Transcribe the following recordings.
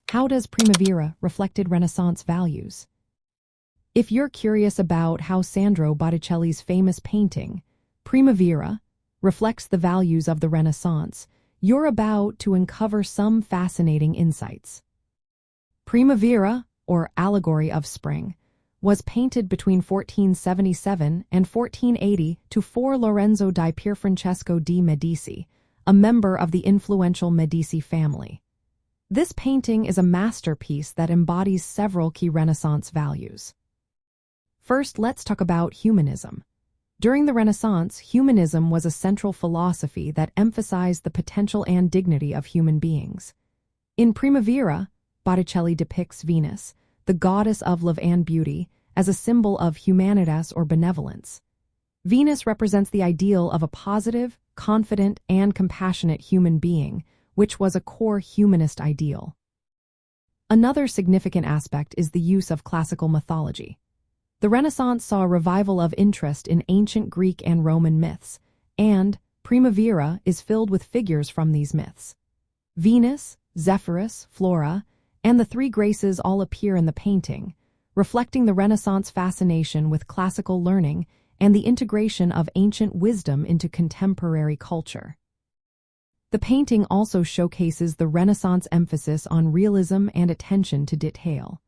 How does Primavera reflected Renaissance values? If you're curious about how Sandro Botticelli's famous painting, Primavera, reflects the values of the Renaissance, you're about to uncover some fascinating insights. Primavera, or Allegory of Spring, was painted between 1477 and 1480 for Lorenzo di Pierfrancesco di Medici, a member of the influential Medici family. This painting is a masterpiece that embodies several key Renaissance values. First, let's talk about humanism. During the Renaissance, humanism was a central philosophy that emphasized the potential and dignity of human beings. In Primavera, Botticelli depicts Venus, the goddess of love and beauty, as a symbol of humanitas or benevolence. Venus represents the ideal of a positive, confident, and compassionate human being, which was a core humanist ideal. Another significant aspect is the use of classical mythology. The Renaissance saw a revival of interest in ancient Greek and Roman myths, and Primavera is filled with figures from these myths. Venus, Zephyrus, Flora, and the three Graces all appear in the painting, reflecting the Renaissance fascination with classical learning and the integration of ancient wisdom into contemporary culture. The painting also showcases the Renaissance emphasis on realism and attention to detail.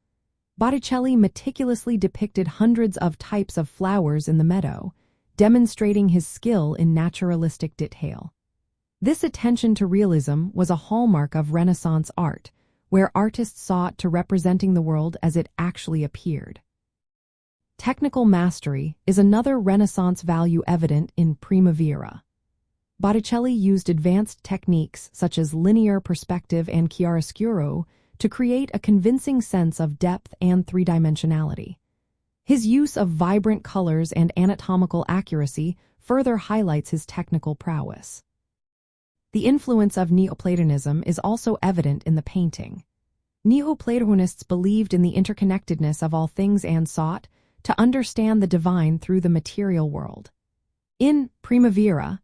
Botticelli meticulously depicted hundreds of types of flowers in the meadow, demonstrating his skill in naturalistic detail. This attention to realism was a hallmark of Renaissance art, where artists sought to representing the world as it actually appeared. Technical mastery is another Renaissance value evident in Primavera. Botticelli used advanced techniques such as linear perspective and chiaroscuro to create a convincing sense of depth and three-dimensionality. His use of vibrant colors and anatomical accuracy further highlights his technical prowess. The influence of Neoplatonism is also evident in the painting. Neoplatonists believed in the interconnectedness of all things and sought to understand the divine through the material world. In Primavera,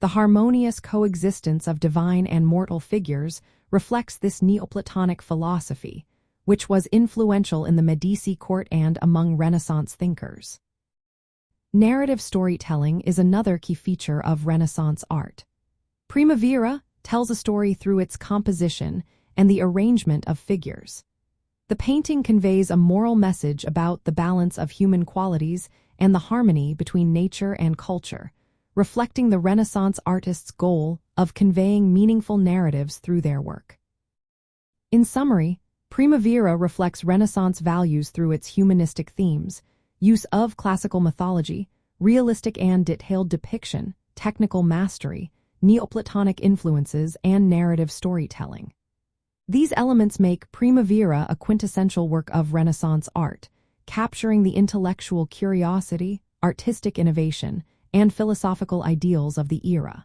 the harmonious coexistence of divine and mortal figures reflects this Neoplatonic philosophy, which was influential in the Medici court and among Renaissance thinkers. Narrative storytelling is another key feature of Renaissance art. Primavera tells a story through its composition and the arrangement of figures. The painting conveys a moral message about the balance of human qualities and the harmony between nature and culture, reflecting the Renaissance artists' goal of conveying meaningful narratives through their work. In summary, Primavera reflects Renaissance values through its humanistic themes, use of classical mythology, realistic and detailed depiction, technical mastery, Neoplatonic influences, and narrative storytelling. These elements make Primavera a quintessential work of Renaissance art, capturing the intellectual curiosity, artistic innovation, and philosophical ideals of the era.